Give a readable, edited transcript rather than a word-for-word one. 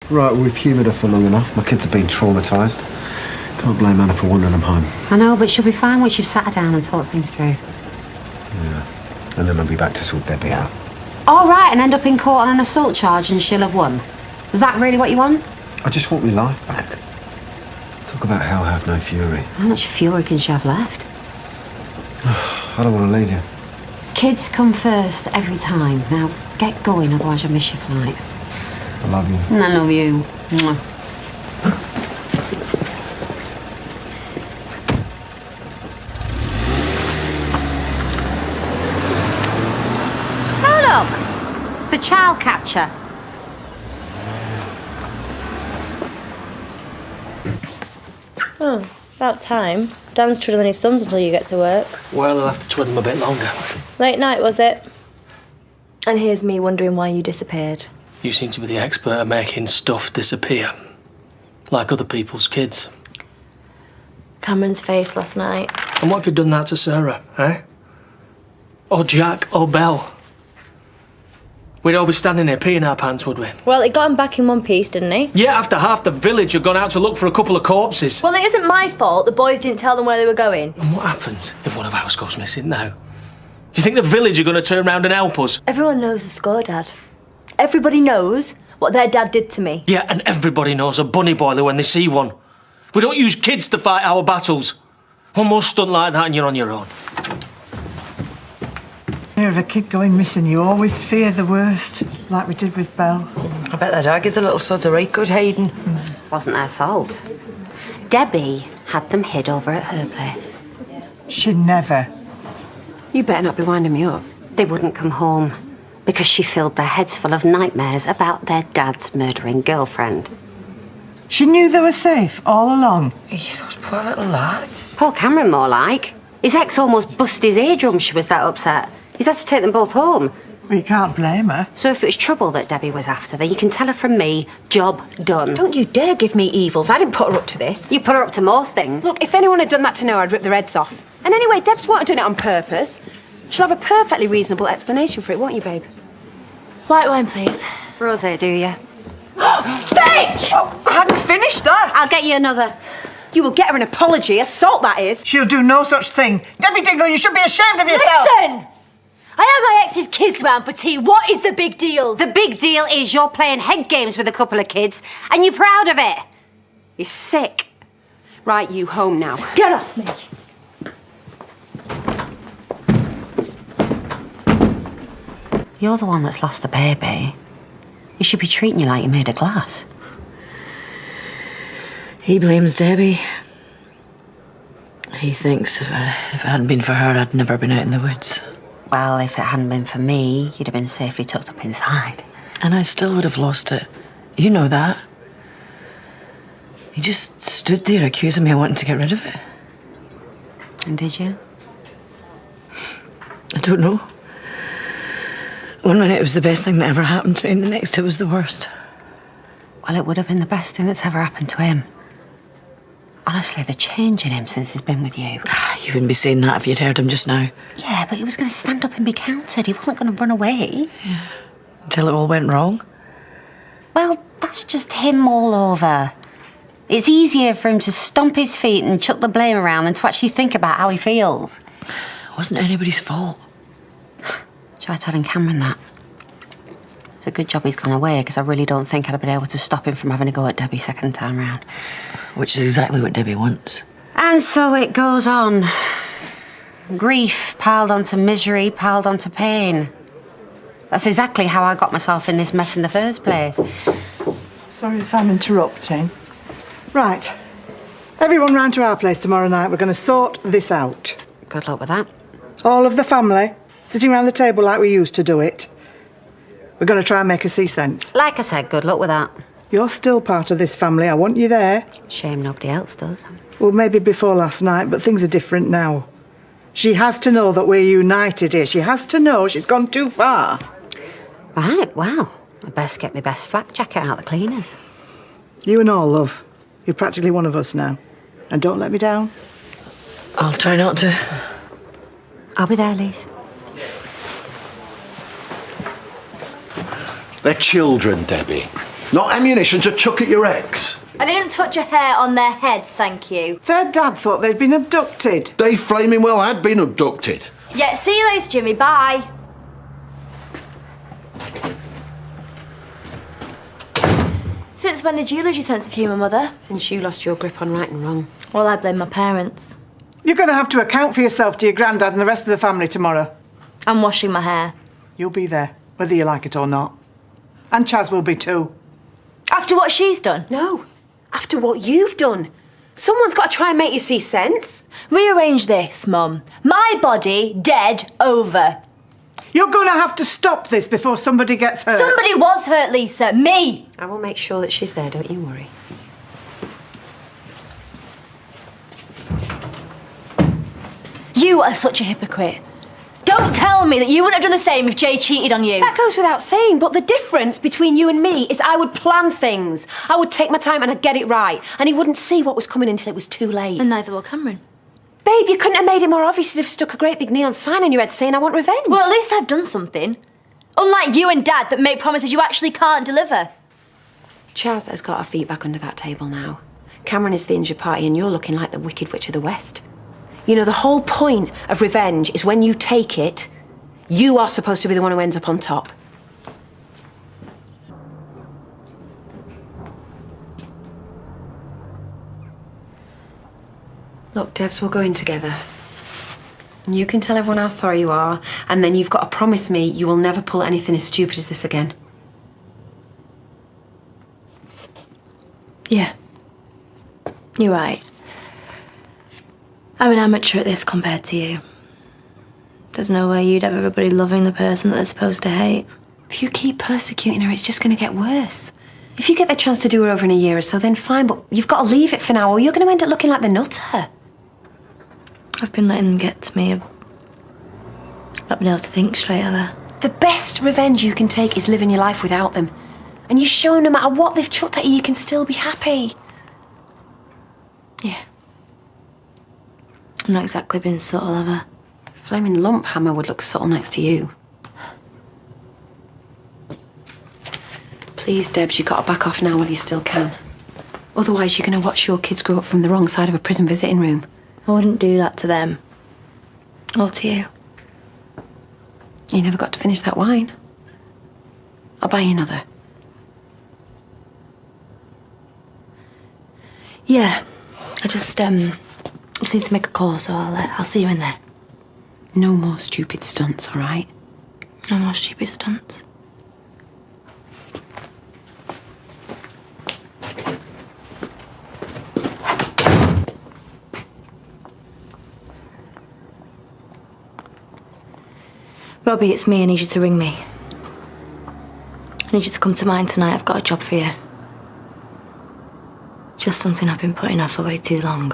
Right, well, we've humoured her for long enough. My kids have been traumatised. Can't blame Anna for wandering them home. I know, but she'll be fine once you've sat her down and talked things through. Yeah. And then I'll be back to sort Debbie out. All right, and end up in court on an assault charge and she'll have won. Is that really what you want? I just want my life back. Talk about hell have no fury. How much fury can she have left? I don't want to leave you. Kids come first every time. Now, get going, otherwise you'll miss your flight. I love you. And I love you. Mwah. Oh, look! It's the child catcher. Oh, about time. Dan's twiddling his thumbs until you get to work. Well, I'll have to twiddle them a bit longer. Late night, was it? And here's me wondering why you disappeared. You seem to be the expert at making stuff disappear. Like other people's kids. Cameron's face last night. And what if you'd done that to Sarah, eh? Or Jack, or Belle? We'd all be standing here peeing our pants, would we? Well, he got him back in one piece, didn't he? Yeah, after half the village had gone out to look for a couple of corpses. Well, it isn't my fault the boys didn't tell them where they were going. And what happens if one of ours goes missing now? Do you think the village are going to turn round and help us? Everyone knows the score, Dad. Everybody knows what their dad did to me. Yeah, and everybody knows a bunny boiler when they see one. We don't use kids to fight our battles. One more stunt like that and you're on your own. Fear of a kid going missing, you always fear the worst, like we did with Belle. I bet their dad gives a little sort of right good Hayden. Wasn't their fault. Debbie had them hid over at her place. She never. You better not be winding me up. They wouldn't come home because she filled their heads full of nightmares about their dad's murdering girlfriend. She knew they were safe all along. Those poor little lads. Poor Cameron, more like. His ex almost bust his eardrum, she was that upset. He's had to take them both home. Well, you can't blame her. So if it was trouble that Debbie was after, then you can tell her from me, job done. Don't you dare give me evils. I didn't put her up to this. You put her up to most things. Look, if anyone had done that to Noah, I'd rip their heads off. And anyway, Debs won't have done it on purpose. She'll have a perfectly reasonable explanation for it, won't you, babe? White wine, please. Rosé, do you? Bitch! Oh, I hadn't finished that. I'll get you another. You will get her an apology, assault that is. She'll do no such thing. Debbie Dingle, you should be ashamed of yourself. Listen! I had my ex's kids round for tea. What is the big deal? The big deal is you're playing head games with a couple of kids and you're proud of it. You're sick. Right, you home now. Get off me. You're the one that's lost the baby. He should be treating you like you made of glass. He blames Debbie. He thinks if it hadn't been for her, I'd never been out in the woods. Well, if it hadn't been for me, you'd have been safely tucked up inside. And I still would have lost it. You know that. He just stood there accusing me of wanting to get rid of it. And did you? I don't know. One minute it was the best thing that ever happened to me, and the next it was the worst. Well, it would have been the best thing that's ever happened to him. Honestly, the change in him since he's been with you. You wouldn't be saying that if you'd heard him just now. Yeah, but he was going to stand up and be counted. He wasn't going to run away. Yeah. Until it all went wrong. Well, that's just him all over. It's easier for him to stomp his feet and chuck the blame around than to actually think about how he feels. It wasn't anybody's fault. Try telling Cameron that. It's a good job he's gone away, because I really don't think I'd have been able to stop him from having a go at Debbie second time round. Which is exactly what Debbie wants. And so it goes on. Grief piled onto misery, piled onto pain. That's exactly how I got myself in this mess in the first place. Sorry if I'm interrupting. Right. Everyone round to our place tomorrow night. We're going to sort this out. Good luck with that. All of the family, sitting round the table like we used to do it. We're going to try and make her see sense. Like I said, good luck with that. You're still part of this family. I want you there. Shame nobody else does. Well, maybe before last night, but things are different now. She has to know that we're united here. She has to know she's gone too far. Right, well, I best get my best flak jacket out of the cleaners. You and all, love. You're practically one of us now. And don't let me down. I'll try not to. I'll be there, Lise. They're children, Debbie. Not ammunition to chuck at your ex. I didn't touch a hair on their heads, thank you. Their dad thought they'd been abducted. They flaming well had been abducted. Yeah, see you later, Jimmy. Bye. Since when did you lose your sense of humour, Mother? Since you lost your grip on right and wrong. Well, I blame my parents. You're going to have to account for yourself to your granddad and the rest of the family tomorrow. I'm washing my hair. You'll be there, whether you like it or not. And Chaz will be too. After what she's done? No. After what you've done. Someone's got to try and make you see sense. Rearrange this, Mum. My body, dead, over. You're going to have to stop this before somebody gets hurt. Somebody was hurt, Lisa. Me. I will make sure that she's there, don't you worry. You are such a hypocrite. Don't tell me that you wouldn't have done the same if Jay cheated on you. That goes without saying, but the difference between you and me is I would plan things. I would take my time and I'd get it right. And he wouldn't see what was coming until it was too late. And neither will Cameron. Babe, you couldn't have made it more obvious if you'd have stuck a great big neon sign on your head saying I want revenge. Well, at least I've done something. Unlike you and Dad that make promises you actually can't deliver. Chaz has got her feet back under that table now. Cameron is the injured party and you're looking like the Wicked Witch of the West. You know, the whole point of revenge is when you take it, you are supposed to be the one who ends up on top. Look, Debs, we'll go in together. You can tell everyone how sorry you are, and then you've got to promise me you will never pull anything as stupid as this again. Yeah. You're right. I'm an amateur at this compared to you. There's no way you'd have everybody loving the person that they're supposed to hate. If you keep persecuting her, it's just going to get worse. If you get the chance to do her over in a year or so, then fine, but you've got to leave it for now or you're going to end up looking like the nutter. I've been letting them get to me. I've not been able to think straight, have I? The best revenge you can take is living your life without them. And you show no matter what they've chucked at you, you can still be happy. Yeah. I'm not exactly been subtle, have I? Flaming lump hammer would look subtle next to you. Please, Debs, you've got to back off now while you still can. Otherwise, you're going to watch your kids grow up from the wrong side of a prison visiting room. I wouldn't do that to them. Or to you. You never got to finish that wine. I'll buy you another. Yeah. I just need to make a call, so I'll see you in there. No more stupid stunts, all right? No more stupid stunts. Robbie, it's me. I need you to ring me. I need you to come to mine tonight. I've got a job for you. Just something I've been putting off for way too long.